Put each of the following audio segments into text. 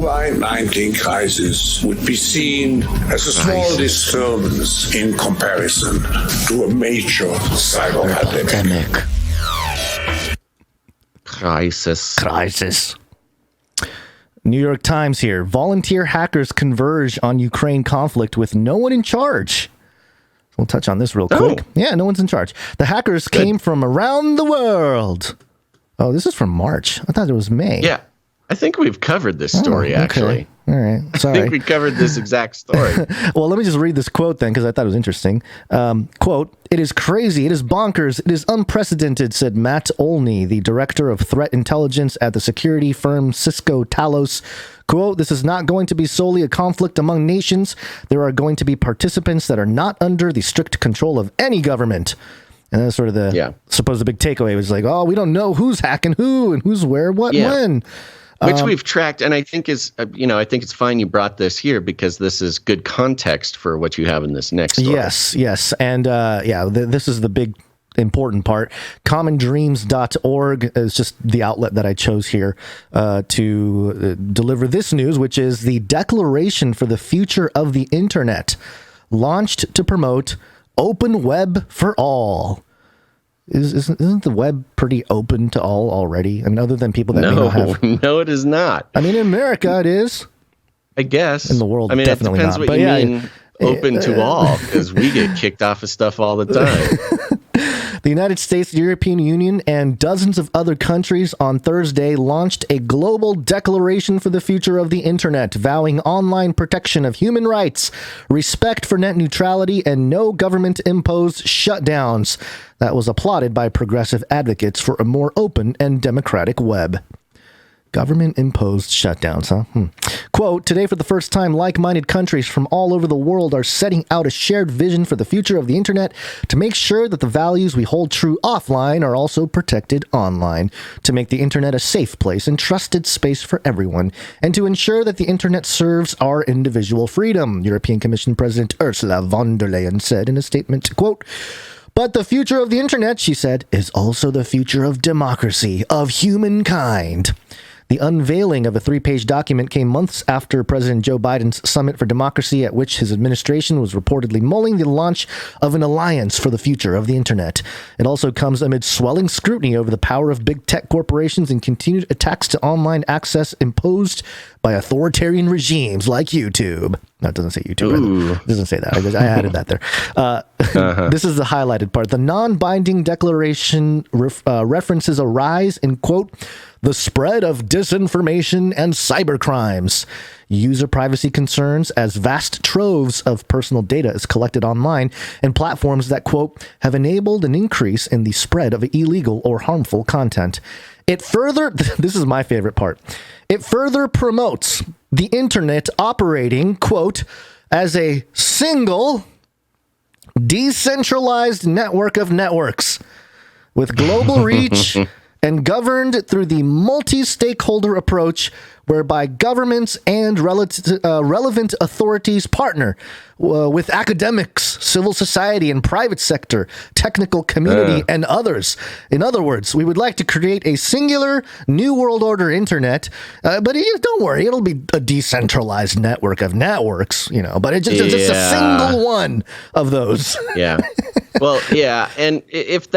COVID-19 crisis would be seen as a small disturbance in comparison to a major cyber pandemic. Crisis. New York Times here. Volunteer hackers converge on Ukraine conflict with no one in charge. We'll touch on this real quick. Yeah, no one's in charge. The hackers came from around the world. Oh, this is from March. I thought it was May. Yeah. I think we've covered this story, actually. All right. Sorry. I think we covered this exact story. Well, let me just read this quote then, because I thought it was interesting. Quote, "It is crazy. It is bonkers. It is unprecedented," said Matt Olney, the director of threat intelligence at the security firm Cisco Talos. Quote, "This is not going to be solely a conflict among nations. There are going to be participants that are not under the strict control of any government." And that's sort of the supposed big takeaway was like, oh, we don't know who's hacking who and who's where, what, when. Which we've tracked, and I think is, I think it's fine you brought this here because this is good context for what you have in this next story. Yes. And this is the big important part. commondreams.org is just the outlet that I chose here to deliver this news, which is the Declaration for the Future of the Internet, launched to promote open web for all. Isn't the web pretty open to all already? I mean, other than people that may not have. No, it is not. I mean, in America, it is. I guess. In the world, I mean, definitely it depends not. What you mean open to all, because we get kicked off of stuff all the time. The United States, the European Union, and dozens of other countries on Thursday launched a global declaration for the future of the internet, vowing online protection of human rights, respect for net neutrality, and no government-imposed shutdowns. That was applauded by progressive advocates for a more open and democratic web. Government-imposed shutdowns, huh? Quote, "Today, for the first time, like-minded countries from all over the world are setting out a shared vision for the future of the internet to make sure that the values we hold true offline are also protected online, to make the internet a safe place and trusted space for everyone, and to ensure that the internet serves our individual freedom," European Commission President Ursula von der Leyen said in a statement, quote, "But the future of the internet," she said, "is also the future of democracy, of humankind." The unveiling of a 3-page document came months after President Joe Biden's Summit for Democracy, at which his administration was reportedly mulling the launch of an alliance for the future of the internet. It also comes amid swelling scrutiny over the power of big tech corporations and continued attacks to online access imposed by authoritarian regimes like YouTube. No, it doesn't say YouTube. It doesn't say that. I added that there. This is the highlighted part. The non-binding declaration references a rise in, quote, "the spread of disinformation and cybercrimes, user privacy concerns as vast troves of personal data is collected online, and platforms that, quote, have enabled an increase in the spread of illegal or harmful content. It further," this is my favorite part, "it further promotes the internet operating, quote, as a single decentralized network of networks with global reach and governed through the multi-stakeholder approach whereby governments and relevant authorities partner with academics, civil society, and private sector, technical community, and others. In other words, we would like to create a singular New World Order internet, but don't worry, it'll be a decentralized network of networks, but it's just a single one of those." Yeah. Well, yeah, and if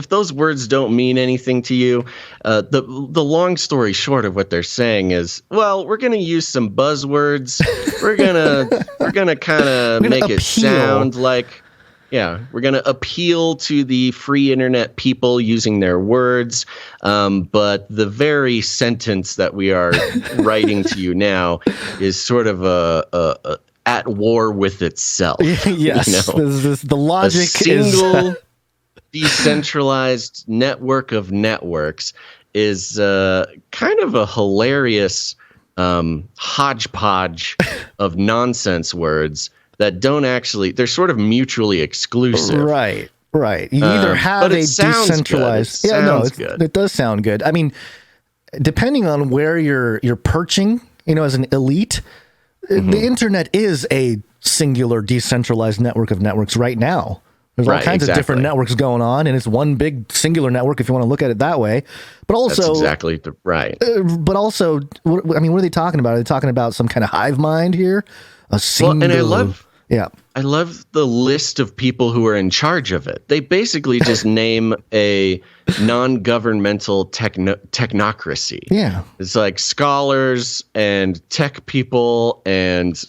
those words don't mean anything to you, the long story short of what they're saying is, well, we're going to use some buzzwords. We're gonna kind of make it sound like, we're going to appeal to the free internet people using their words. But the very sentence that we are writing to you now is sort of a at war with itself. Yes, the logic a single decentralized network of networks is kind of a hilarious hodgepodge of nonsense words that don't actually, they're sort of mutually exclusive. Right. You either have a decentralized. It does sound good. I mean, depending on where you're perching, as an elite, the internet is a singular decentralized network of networks right now. There's all kinds of different networks going on, and it's one big singular network if you want to look at it that way. But also, that's exactly right. But also, what are they talking about? Are they talking about some kind of hive mind here? A single, and I love the list of people who are in charge of it. They basically just name a non-governmental technocracy. Yeah. It's like scholars and tech people and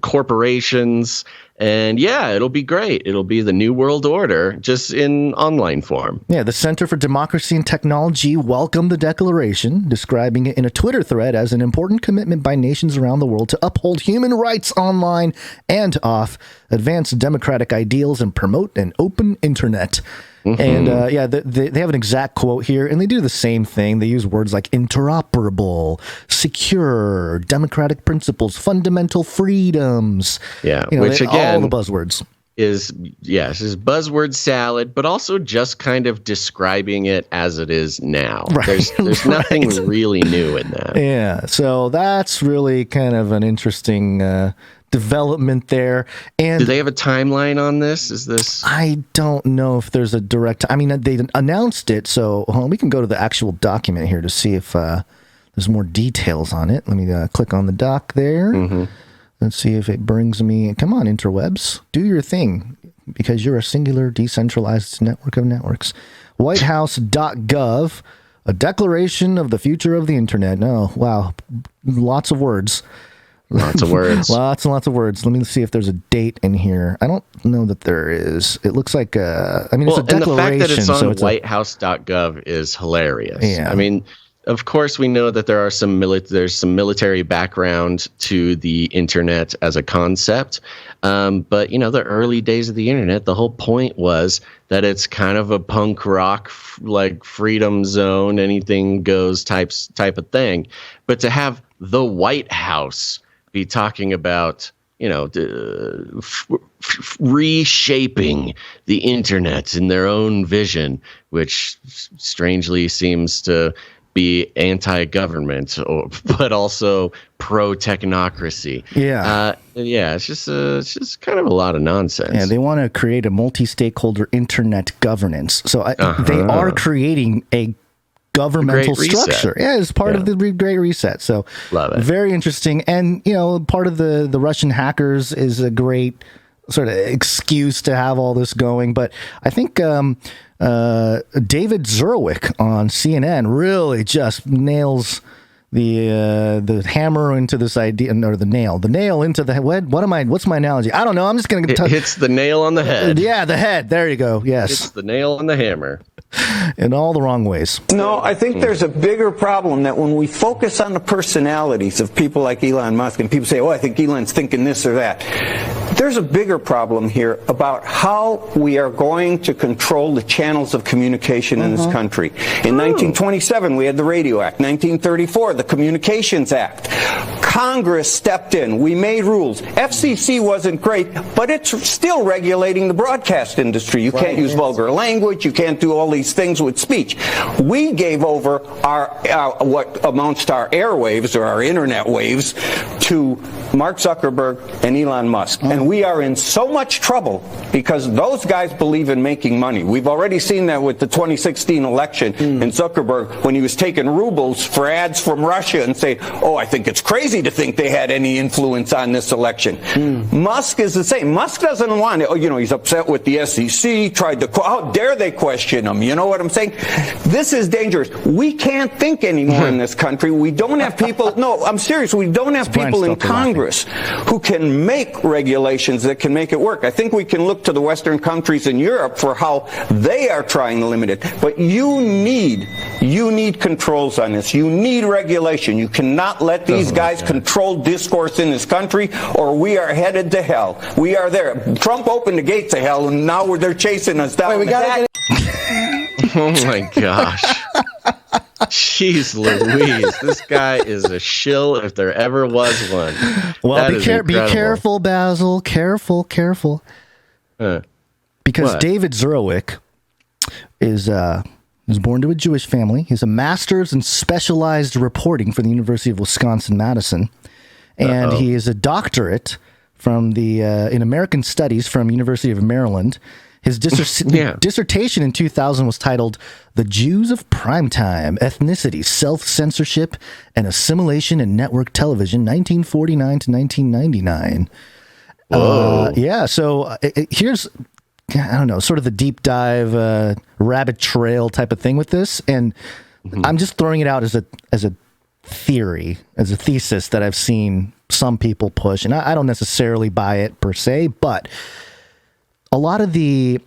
corporations. And yeah, it'll be great. It'll be the New World Order, just in online form. Yeah, the Center for Democracy and Technology welcomed the declaration, describing it in a Twitter thread as an important commitment by nations around the world to uphold human rights online and off, advance democratic ideals, and promote an open internet. And they have an exact quote here, and they do the same thing. They use words like interoperable, secure, democratic principles, fundamental freedoms. Yeah, which again, all the buzzwords is buzzword salad, but also just kind of describing it as it is now. Right. There's nothing really new in that. Yeah, so that's really kind of an interesting development there. And do they have a timeline on this? I don't know if there's a direct. I mean, they announced it, so we can go to the actual document here to see if there's more details on it. Let me click on the doc there. Let's see if it brings me. Come on, interwebs, do your thing, because you're a singular decentralized network of networks. Whitehouse.gov, a declaration of the future of the internet. Oh, wow, lots of words. Lots of words. Lots and lots of words. Let me see if there's a date in here. I don't know that there is. It looks like it's a declaration. And the fact that it's on whitehouse.gov is hilarious. Yeah. I mean, of course, we know that there's some military background to the internet as a concept. But, the early days of the internet, the whole point was that it's kind of a punk rock, like freedom zone, anything goes type of thing. But to have the White House be talking about, reshaping the internet in their own vision, which strangely seems to be anti-government, but also pro-technocracy. Yeah. It's just kind of a lot of nonsense. Yeah, they want to create a multi-stakeholder internet governance. So they are creating a governmental structure. Yeah, it's part of the Great Reset. So love it. Very interesting. And, part of the Russian hackers is a great sort of excuse to have all this going. But I think David Zurwick on CNN really just nails the hammer into this idea, or the nail into the head. What's my analogy? I don't know. I'm just going to hits the nail on the head. Yeah, the head. There you go. Yes. It's the nail on the hammer. In all the wrong ways. No, I think there's a bigger problem that when we focus on the personalities of people like Elon Musk, and people say, oh, I think Elon's thinking this or that. There's a bigger problem here about how we are going to control the channels of communication in this country. In 1927, we had the Radio Act. 1934, the Communications Act. Congress stepped in. We made rules. FCC wasn't great, but it's still regulating the broadcast industry. You can't use vulgar language. You can't do all these things with speech. We gave over our what amounts to our airwaves or our internet waves to Mark Zuckerberg and Elon Musk. And we are in so much trouble because those guys believe in making money. We've already seen that with the 2016 election and Zuckerberg when he was taking rubles for ads from Russia and saying, oh, I think it's crazy to think they had any influence on this election. Musk is the same. Musk doesn't want it. He's upset with the SEC, how dare they question him? You know what I'm saying? This is dangerous. We can't think anymore in this country. We don't have people, no, I'm serious, we don't have people in Congress who can make regulations that can make it work. I think we can look to the Western countries in Europe for how they are trying to limit it. But you need controls on this. You need regulation. You cannot let these guys control discourse in this country or we are headed to hell. We are there. Trump opened the gates of hell and now they're chasing us down. Oh my gosh. Jeez Louise, this guy is a shill if there ever was one. Well, be careful, Basil. Careful. Because David Zurwick was born to a Jewish family. He's a master's in specialized reporting for the University of Wisconsin-Madison. And he is a doctorate from in American Studies from University of Maryland. His dissertation in 2000 was titled "The Jews of Primetime: Ethnicity, Self-Censorship, and Assimilation in Network Television, 1949 to 1999." Yeah, so here's, I don't know, sort of the deep dive, rabbit trail type of thing with this, and I'm just throwing it out as a theory, as a thesis that I've seen some people push, and I don't necessarily buy it per se, but a lot of the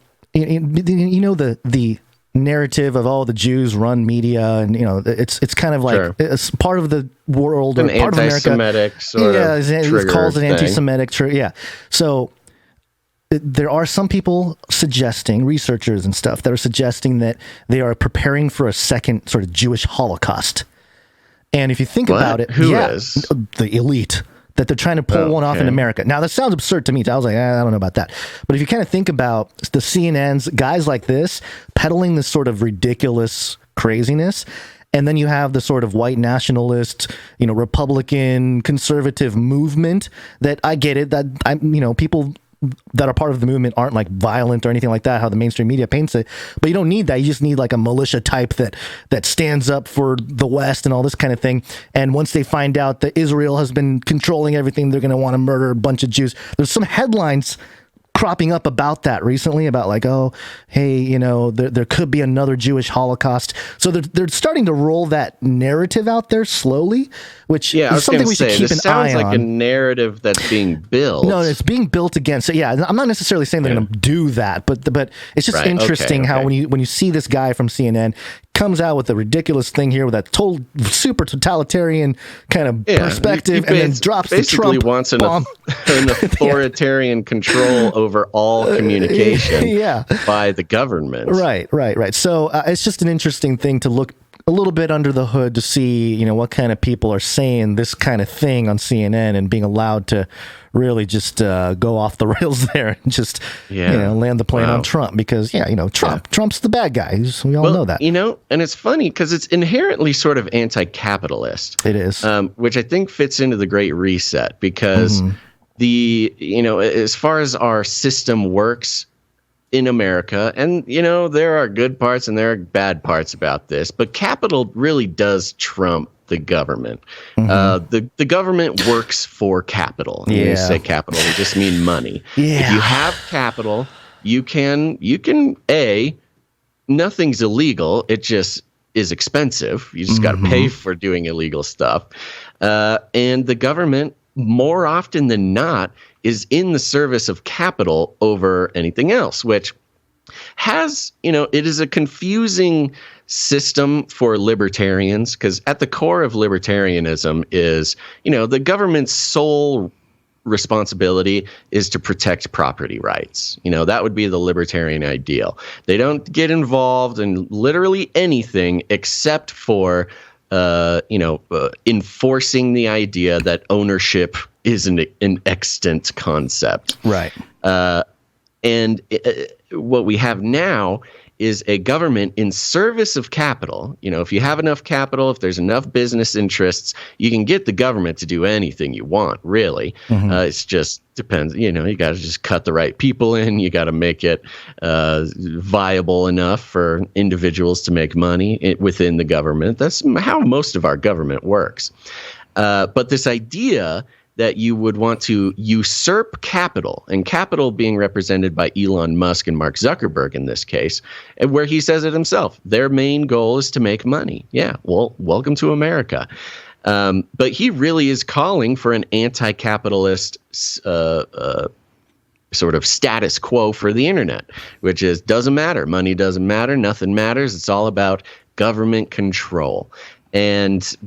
narrative of the Jews run media, and it's kind of like it's part of the world, or part of America. Anti-Semitic sort of it calls it thing. anti-Semitic. So there are some people suggesting, researchers and stuff, that are suggesting that they are preparing for a second sort of Jewish Holocaust. And if you think about it, Who is? The elite, that they're trying to pull one off in America. Now, that sounds absurd to me. I was like, I don't know about that. But if you kind of think about the CNN's, guys like this, peddling this sort of ridiculous craziness, and then you have the sort of white nationalist, Republican conservative movement, that I get it, that people that are part of the movement aren't like violent or anything like that, how the mainstream media paints it. But you don't need that. You just need like a militia type that stands up for the West and all this kind of thing. And once they find out that Israel has been controlling everything, they're going to want to murder a bunch of Jews. There's some headlines cropping up about that recently, about like, oh, hey, there could be another Jewish Holocaust. So they're starting to roll that narrative out there slowly, which is something we should keep an eye on. This sounds like a narrative that's being built. No, it's being built again. So yeah, I'm not necessarily saying they're going to do that, but it's just interesting how when you see this guy from CNN comes out with a ridiculous thing here with that total super totalitarian kind of perspective, and then drops the Trump wants bomb. an authoritarian control over all communication by the government. Right. So it's just an interesting thing to look a little bit under the hood to see, what kind of people are saying this kind of thing on CNN and being allowed to really just go off the rails there and just land the plane on Trump, because Trump's the bad guy. We all know that. And it's funny because it's inherently sort of anti-capitalist. It is, which I think fits into the Great Reset, because as far as our system works in America, and there are good parts and there are bad parts about this, but capital really does trump the government. The government works for capital. When you say capital, we just mean money. If you have capital, you can nothing's illegal. It just is expensive. You just got to pay for doing illegal stuff. And the government, more often than not, is in the service of capital over anything else, which has, it is a confusing system for libertarians, because at the core of libertarianism is, the government's sole responsibility is to protect property rights. That would be the libertarian ideal. They don't get involved in literally anything except for enforcing the idea that ownership is an extant concept. Right. And what we have now is a government in service of capital. If you have enough capital, if there's enough business interests, you can get the government to do anything you want, really. It's just depends. You got to just cut the right people in. You got to make it viable enough for individuals to make money within the government. That's how most of our government works. But this idea that you would want to usurp capital, and capital being represented by Elon Musk and Mark Zuckerberg in this case, and where he says it himself, their main goal is to make money. Yeah, well, welcome to America. But he really is calling for an anti-capitalist sort of status quo for the internet, which is doesn't matter. Money doesn't matter. Nothing matters. It's all about government control. And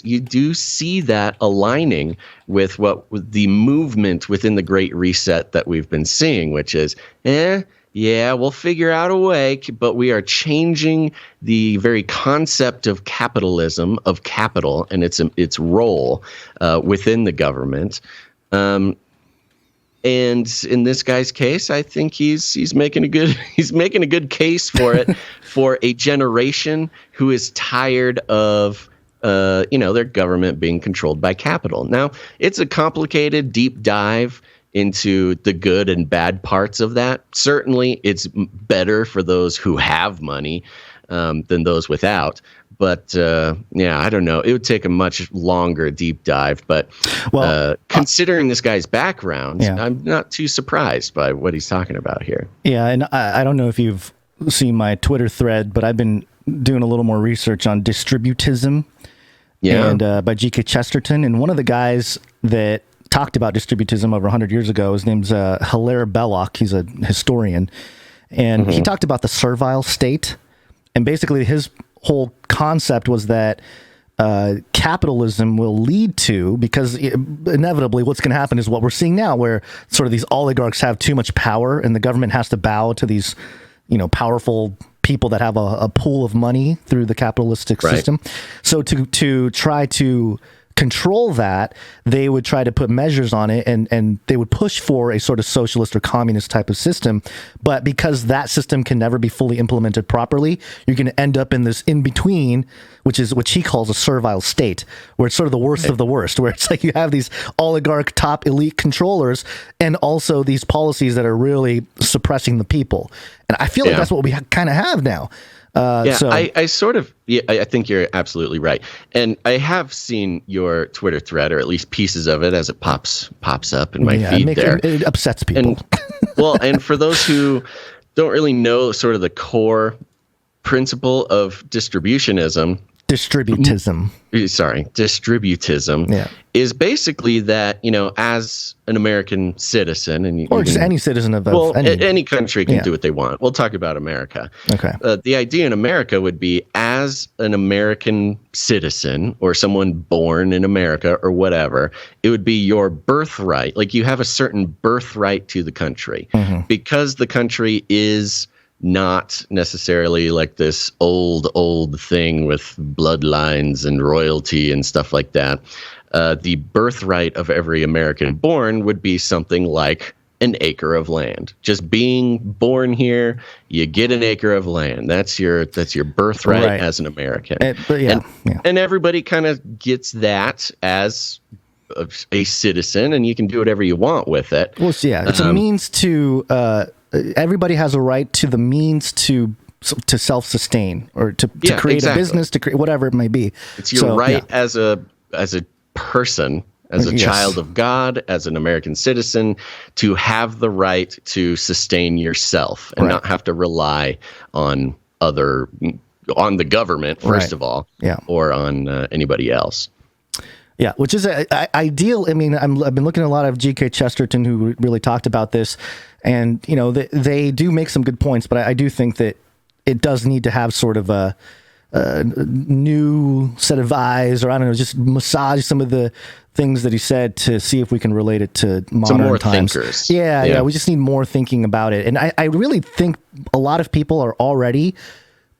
you do see that aligning with with the movement within the Great Reset that we've been seeing, which is, we'll figure out a way, but we are changing the very concept of capitalism, of capital, and its role within the government. And in this guy's case, I think he's making a good case for it for a generation who is tired of their government being controlled by capital. Now, it's a complicated deep dive into the good and bad parts of that. Certainly, it's better for those who have money than those without. But I don't know. It would take a much longer deep dive. But considering this guy's background, I'm not too surprised by what he's talking about here. Yeah, and I don't know if you've seen my Twitter thread, but I've been doing a little more research on distributism and by G.K. Chesterton. And one of the guys that talked about distributism over 100 years ago, his name's Hilaire Belloc. He's a historian. And he talked about the servile state. And basically his whole concept was that capitalism will lead to, because inevitably what's going to happen is what we're seeing now, where sort of these oligarchs have too much power and the government has to bow to these, powerful people that have a pool of money through the capitalistic system. So to try to control that, they would try to put measures on it, and they would push for a sort of socialist or communist type of system. But because that system can never be fully implemented properly, you're going to end up in this in between, which he calls a servile state, where it's sort of the worst of the worst, where it's like you have these oligarch top elite controllers and also these policies that are really suppressing the people. And I feel like that's what we kind of have now. I think you're absolutely right. And I have seen your Twitter thread, or at least pieces of it, as it pops up in my feed there. It upsets people. And for those who don't really know sort of the core principle of distributism is basically that, as an American citizen, or just any citizen of any country can do what they want. We'll talk about America. Okay. The idea in America would be, as an American citizen or someone born in America or whatever, it would be your birthright. Like, you have a certain birthright to the country because the country is not necessarily like this old thing with bloodlines and royalty and stuff like that. The birthright of every American born would be something like an acre of land. Just being born here, you get an acre of land. That's your birthright as an American. And everybody kind of gets that as a citizen, and you can do whatever you want with it. Well, it's a means to. Everybody has a right to the means to self-sustain, or to create a business, to create whatever it may be. It's your right as a person, as a child of God, as an American citizen, to have the right to sustain yourself and not have to rely on the government, first of all, or on anybody else. Yeah, which is ideal. I mean, I've been looking at a lot of G.K. Chesterton, who really talked about this, and they do make some good points, but I do think that it does need to have sort of a new set of eyes, or I don't know, just massage some of the things that he said to see if we can relate it to modern more times. Thinkers. Yeah, we just need more thinking about it, and I really think a lot of people are already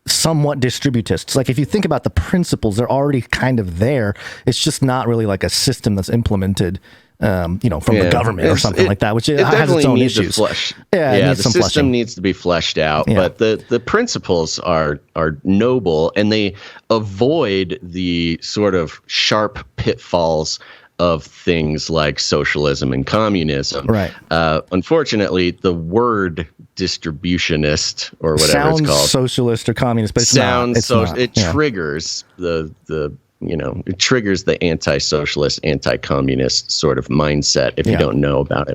somewhat distributists. Like, if you think about the principles, they're already kind of there. It's just not really like a system that's implemented, from the government or something like that, which has its own issues. The system needs to be fleshed out, but the principles are noble, and they avoid the sort of sharp pitfalls of things like socialism and communism. Right. Unfortunately, the word distributionist, or whatever sounds it's called, socialist or communist, but it triggers it triggers the anti-socialist, anti-communist sort of mindset if you don't know about it.